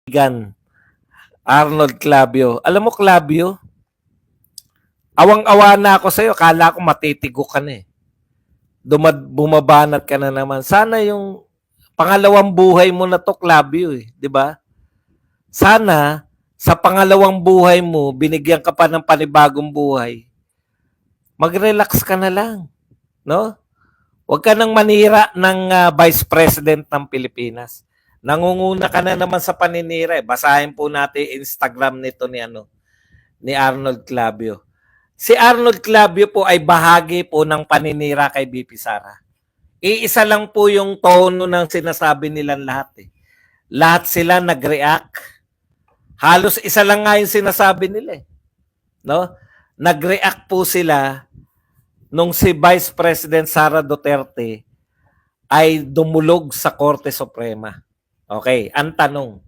Gan Arnold Clavio. Alam mo, Clavio, awang-awa na ako sa'yo. Kala ko matitigo ka na eh. Bumabanat ka na naman. Sana yung pangalawang buhay mo na to, Clavio eh. Di ba? Sana, sa pangalawang buhay mo, binigyan ka pa ng panibagong buhay. Mag-relax ka na lang. No? Huwag ka nang manira ng Vice President ng Pilipinas. Nangunguna ka na naman sa paninira. Basahin po natin Instagram nito ni Arnold Clavio. Si Arnold Clavio po ay bahagi po ng paninira kay BP Sara. Iisa lang po yung tono ng sinasabi nilang lahat eh. Lahat sila nag-react. Halos isa lang nga yung sinasabi nila eh. No? Nag-react po sila nung si Vice President Sara Duterte ay dumulog sa Korte Suprema. Okay, ang tanong,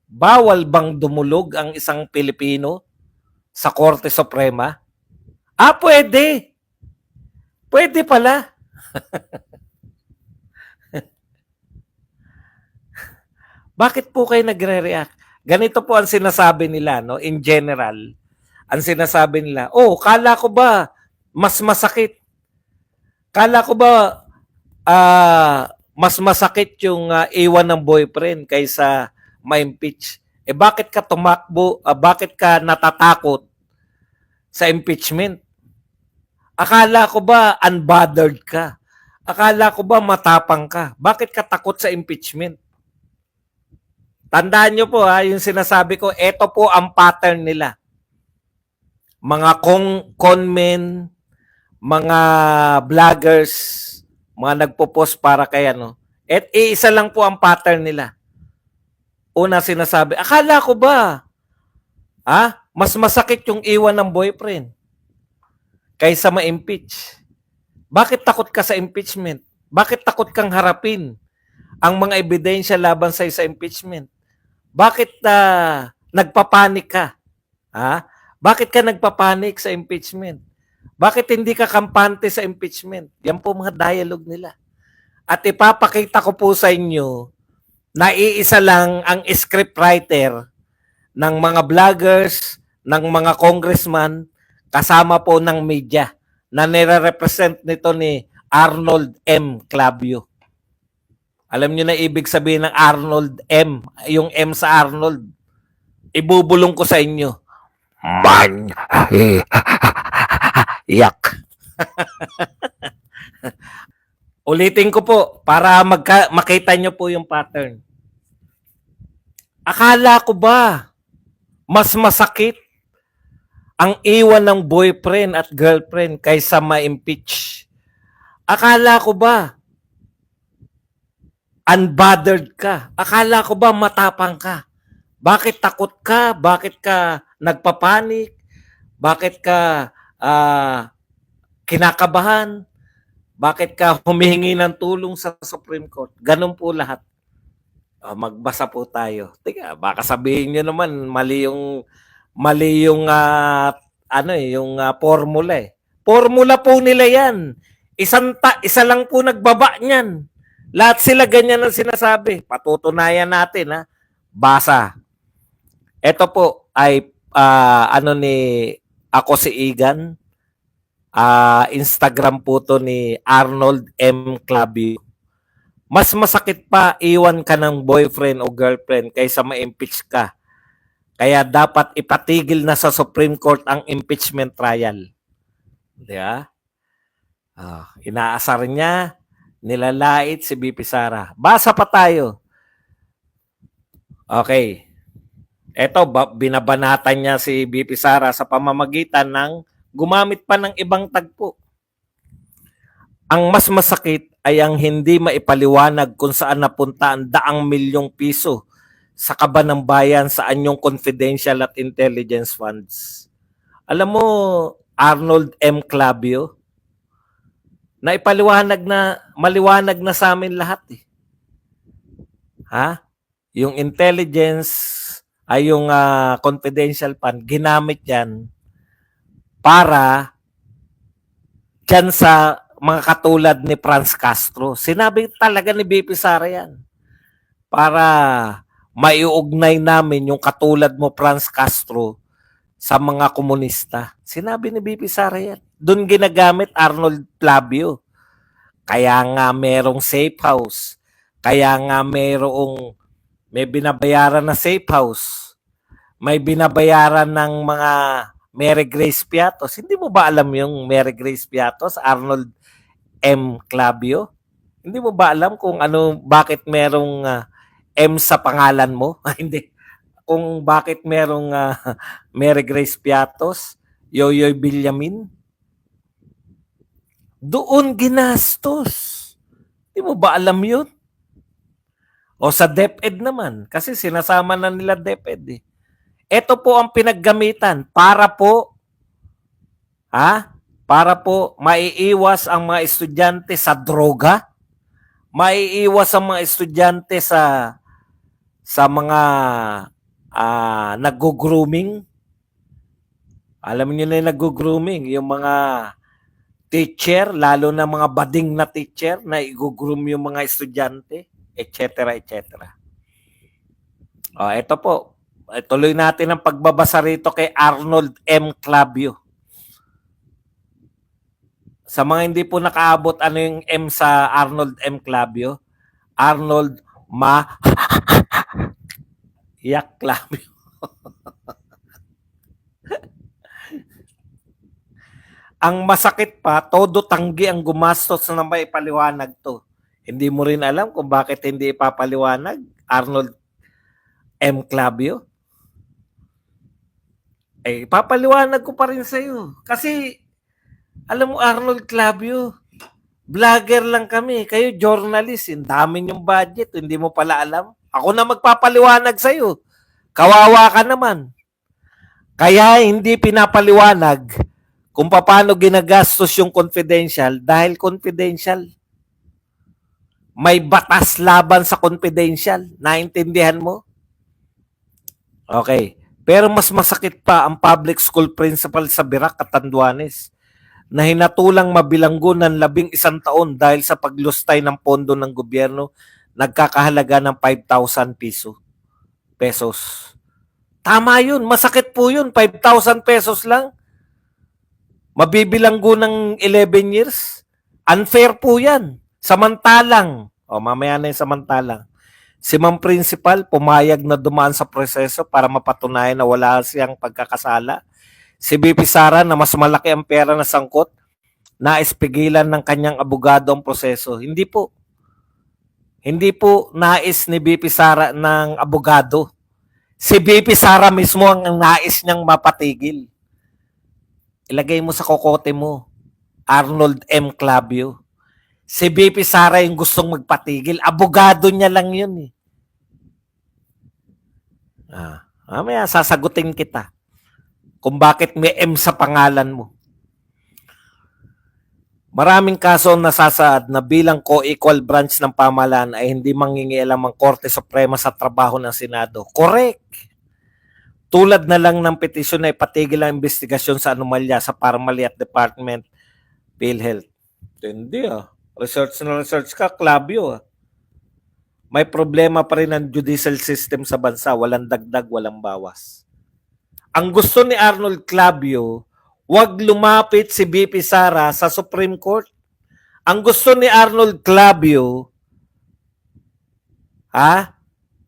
bawal bang dumulog ang isang Pilipino sa Korte Suprema? Pwede. Pwede pala. Bakit po kayo nagre-react? Ganito po ang sinasabi nila, no? In general, ang sinasabi nila, kala ko ba mas masakit? Kala ko ba mas masakit yung iwan ng boyfriend kaysa ma-impeach? Bakit ka tumakbo? Bakit ka natatakot sa impeachment? Akala ko ba unbothered ka? Akala ko ba matapang ka? Bakit ka takot sa impeachment? Tandaan nyo po yung sinasabi ko, ito po ang pattern nila. Mga conmen, mga vloggers, mga nagpo-post para kay At isa lang po ang pattern nila. Una sinasabi, akala ko ba, mas masakit yung iwan ng boyfriend kaysa ma-impeach? Bakit takot ka sa impeachment? Bakit takot kang harapin ang mga ebidensya laban sa impeachment? Bakit nagpapanik ka? Bakit ka nagpapanik sa impeachment? Bakit hindi ka kampante sa impeachment? Yan po mga dialogue nila. At ipapakita ko po sa inyo na iisa lang ang scriptwriter ng mga vloggers, ng mga congressman, kasama po ng media na nire-represent nito ni Arnold M. Clavio. Alam nyo na ibig sabihin ng Arnold M. Yung M sa Arnold. Ibubulong ko sa inyo. Man. Yak. Ulitin ko po para makita nyo po yung pattern. Akala ko ba mas masakit ang iwan ng boyfriend at girlfriend kaysa ma-impeach? Akala ko ba unbothered ka? Akala ko ba matapang ka? Bakit takot ka? Bakit ka nagpapanik? Bakit ka kinakabahan? Bakit ka humihingi ng tulong sa Supreme Court? Ganun po lahat. Magbasa po tayo. Teka, baka sabihin niyo naman mali yung formula eh. Formula po nila 'yan. Isa lang po nagbaba niyan. Lahat sila ganyan ang sinasabi. Patutunayan natin Basa. Ito po ay ako si Igan. Instagram po to ni Arnold M. Clavio. Mas masakit pa iwan ka ng boyfriend o girlfriend kaysa ma-impeach ka. Kaya dapat ipatigil na sa Supreme Court ang impeachment trial. Diba? Inaasar niya, nilalait si BP Sara. Basa pa tayo. Okay. Ito, binabanatan niya si BP Sara sa pamamagitan ng gumamit pa ng ibang tagpo. Ang mas masakit ay ang hindi maipaliwanag kung saan napunta ang daang milyong piso sa kaba ng bayan sa anyong confidential at intelligence funds. Alam mo, Arnold M. Clavio, maliwanag na sa amin lahat eh. Yung intelligence ay yung confidential fund, ginamit yan para dyan sa mga katulad ni Franz Castro. Sinabi talaga ni BP Sara yan. Para maiugnay namin yung katulad mo, Franz Castro, sa mga komunista. Sinabi ni BP Sara yan. Doon ginagamit Arnold Flavio. Kaya nga merong safe house. Kaya nga may binabayaran na safe house. May binabayaran ng mga Mary Grace Piatos. Hindi mo ba alam yung Mary Grace Piatos, Arnold M. Clavio? Hindi mo ba alam kung bakit merong M sa pangalan mo? Hindi. Kung bakit merong Mary Grace Piatos, Yoyoy Villamin? Doon ginastos. Hindi mo ba alam yun? O sa DepEd naman, kasi sinasama na nila DepEd eh. Ito po ang pinaggamitan para po maiiwas ang mga estudyante sa droga, maiiwas ang mga estudyante sa mga nag-grooming. Alam niyo na yung nag-grooming, yung mga teacher, lalo na mga bading na teacher na i-groom yung mga estudyante, etc. etc. Ito po. Tuloy natin ang pagbabasa rito kay Arnold M. Clavio. Sa mga hindi po nakaabot, ano yung M sa Arnold M. Clavio? Arnold Yak Clavio. Ang masakit pa, todo tanggi ang gumastos na may paliwanag to. Hindi mo rin alam kung bakit hindi ipapaliwanag, Arnold M. Clavio? Ipapaliwanag ko pa rin sa iyo. Kasi, alam mo, Arnold Clavio, vlogger lang kami. Kayo, journalist. Ang dami yung budget. Hindi mo pala alam. Ako na magpapaliwanag sa iyo. Kawawa ka naman. Kaya hindi pinapaliwanag kung paano ginagastos yung confidential dahil confidential. May batas laban sa confidential. Naintindihan mo? Okay. Pero mas masakit pa ang public school principal sa Birac, Catanduanes na hinatulang mabilanggo ng 11 taon dahil sa paglustay ng pondo ng gobyerno nagkakahalaga ng 5,000 pesos. Tama yun. Masakit po yun. 5,000 pesos lang. Mabibilanggo ng 11 years. Unfair po yan. Samantalang, mamaya na yung samantalang, si Ma'am Principal pumayag na dumaan sa proseso para mapatunayan na wala siyang pagkakasala. Si BP Sara na mas malaki ang pera na sangkot, nais pigilan ng kanyang abogado ang proseso. Hindi po. Hindi po nais ni BP Sara ng abogado. Si BP Sara mismo ang nais niyang mapatigil. Ilagay mo sa kokote mo, Arnold M. Clavio. Si BP Sara yung gustong magpatigil. Abogado niya lang yun eh. Mamaya sasagutin kita kung bakit may M sa pangalan mo. Maraming kaso nasasaad na bilang co-equal branch ng pamahalaan ay hindi mangingialam ang Korte Suprema sa trabaho ng Senado. Correct. Tulad na lang ng petisyon na ipatigil ang investigasyon sa anomalya sa Parmalee at Department PhilHealth. Hindi Research na research ka, Clavio May problema pa rin ang judicial system sa bansa. Walang dagdag, walang bawas. Ang gusto ni Arnold Clavio, wag lumapit si BP Sara sa Supreme Court. Ang gusto ni Arnold Clavio,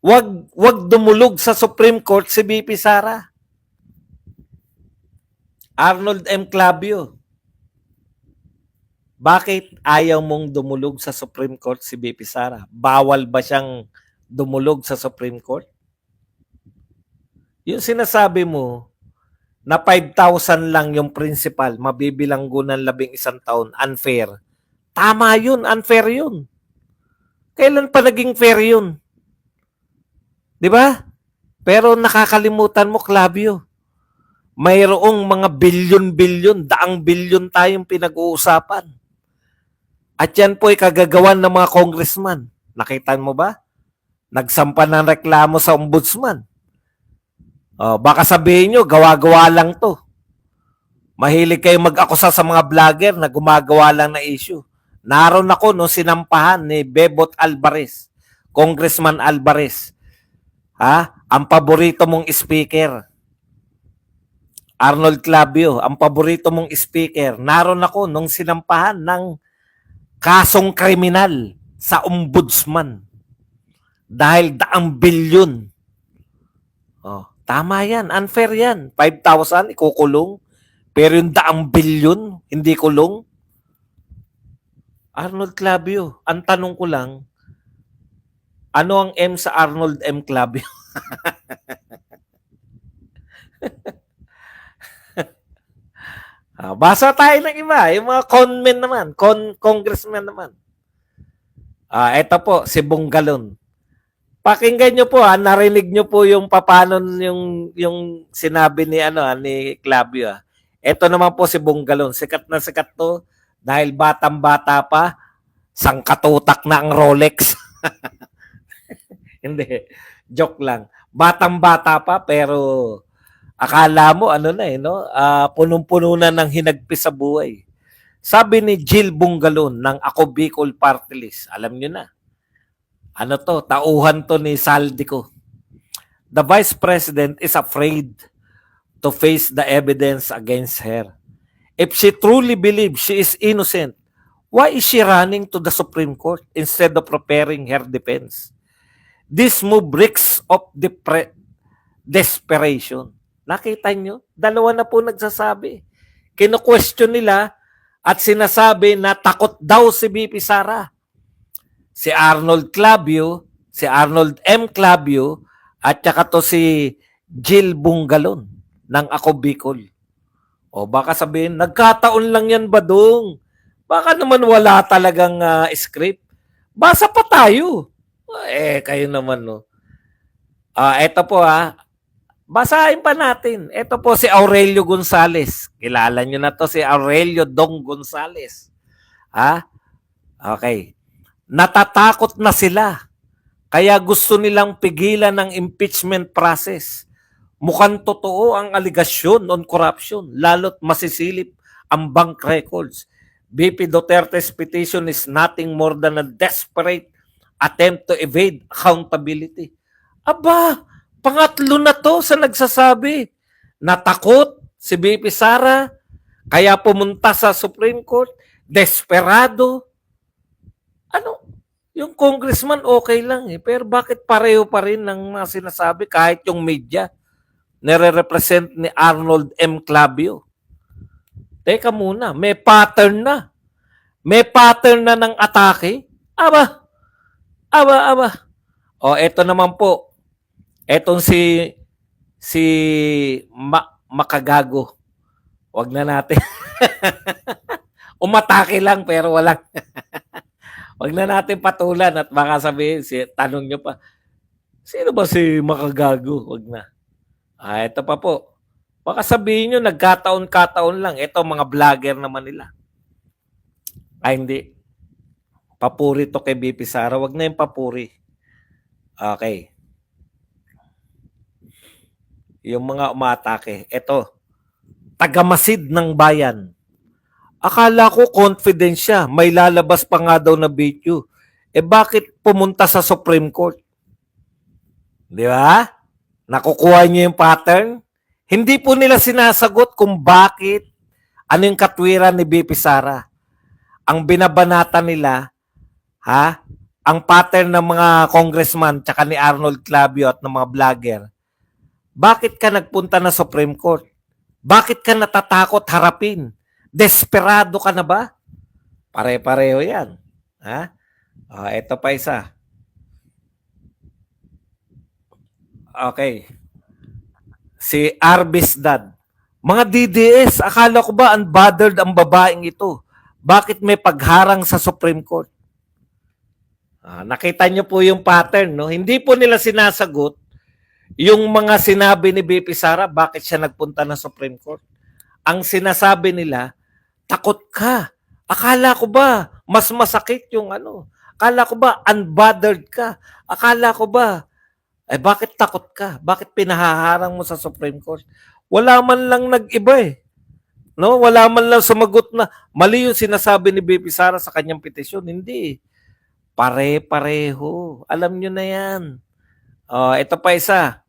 wag dumulog sa Supreme Court si BP Sara. Arnold M. Clavio, bakit ayaw mong dumulog sa Supreme Court si BP Sara? Bawal ba siyang dumulog sa Supreme Court? Yung sinasabi mo na 5,000 lang yung principal, mabibilanggo ng 11 taon, unfair. Tama yun, unfair yun. Kailan pa naging fair yun? Di ba? Pero nakakalimutan mo, Clavio. Mayroong mga bilyon-bilyon, daang bilyon tayong pinag-uusapan. At yan po ay kagagawan ng mga congressman. Nakita mo ba? Nagsampa ng reklamo sa ombudsman. Baka sabihin nyo, gawa-gawa lang to. Mahilig kayo mag-akusa sa mga vlogger na gumagawa lang na issue. Naroon ako nung sinampahan ni Bebot Alvarez, Congressman Alvarez. Ang paborito mong speaker, Arnold Clavio, ang paborito mong speaker, naroon ako nung sinampahan ng kasong kriminal sa ombudsman dahil daang bilyon. Tama yan, unfair yan. 5,000, ikukulong. Pero yung daang bilyon, hindi kulong. Arnold Clavio, ang tanong ko lang, ano ang M sa Arnold M. Clavio? Basa tayo ng iba, yung mga conmen naman, congressman naman. Ito po, si Bungalon. Pakinggan nyo po, narinig nyo po yung paano yung sinabi ni ni Clavio. Ito naman po si Bungalon, sikat na sikat to dahil batang-bata pa, sangkatutak na ang Rolex. Hindi, joke lang. Batang-bata pa pero akala mo punong-puno na ng hinagpis sa buhay. Sabi ni Jill Bungalon ng Ako Bicol Party List, alam nyo na. Tauhan to ni Saldico. The Vice President is afraid to face the evidence against her. If she truly believes she is innocent, why is she running to the Supreme Court instead of preparing her defense? This move reeks of desperation. Nakita nyo? Dalawa na po nagsasabi. Kino-question nila at sinasabi na takot daw si BP Sara. Si Arnold Clavio, si Arnold M. Clavio, at saka to si Jill Bungalon ng Ako Bicol. Baka sabihin, nagkataon lang yan ba dong? Baka naman wala talagang script. Basa pa tayo. Kayo naman, no? Eto po, basahin pa natin. Ito po si Aurelio Gonzales. Kilala nyo na to si Aurelio Dong Gonzales. Okay. Natatakot na sila. Kaya gusto nilang pigilan ng impeachment process. Mukhang totoo ang aligasyon on corruption, lalo't masisilip ang bank records. BP Duterte's petition is nothing more than a desperate attempt to evade accountability. Aba, pangatlo na to sa nagsasabi. Natakot si BP Sara, kaya pumunta sa Supreme Court, desperado. Yung congressman okay lang pero bakit pareho pa rin ng mga sinasabi kahit yung media nire-represent ni Arnold M. Clavio? Teka muna, may pattern na. May pattern na ng atake. Aba. Eto naman po. Etong si Makagago. Wag na natin. Umatake lang pero walang wag na natin patulan at baka sabihin, tanong nyo pa, sino ba si Makagago? Wag na. Ito pa po. Baka sabihin nyo, nagkataon-kataon lang. Ito, mga vlogger naman nila. Hindi. Papuri to kay BP Sara. Wag na yung papuri. Okay. Yung mga umatake. Ito, tagamasid ng bayan. Akala ko confident siya. May lalabas pa nga daw na video. Bakit pumunta sa Supreme Court? Di ba? Nakukuha niyo yung pattern? Hindi po nila sinasagot kung bakit, ano yung katwiran ni BP Sara. Ang binabanata nila, ang pattern ng mga congressman tsaka ni Arnold Clavio at ng mga vlogger. Bakit ka nagpunta na Supreme Court? Bakit ka natatakot harapin? Desperado ka na ba? Pare-pareho yan. Ito pa isa. Okay. Si Arbis Dad. Mga DDS, akala ko ba unbothered ang babaeng ito? Bakit may pagharang sa Supreme Court? Nakita niyo po yung pattern, no? Hindi po nila sinasagot yung mga sinabi ni BP Sara, bakit siya nagpunta na Supreme Court. Ang sinasabi nila, takot ka. Akala ko ba mas masakit yung Akala ko ba unbothered ka? Akala ko ba bakit takot ka? Bakit pinahaharang mo sa Supreme Court? Wala man lang nag-iba No, wala man lang sumagot na mali yung sinasabi ni BP Sara sa kanyang petisyon. Hindi. Pare-pareho. Alam nyo na yan. Oh, ito pa isa.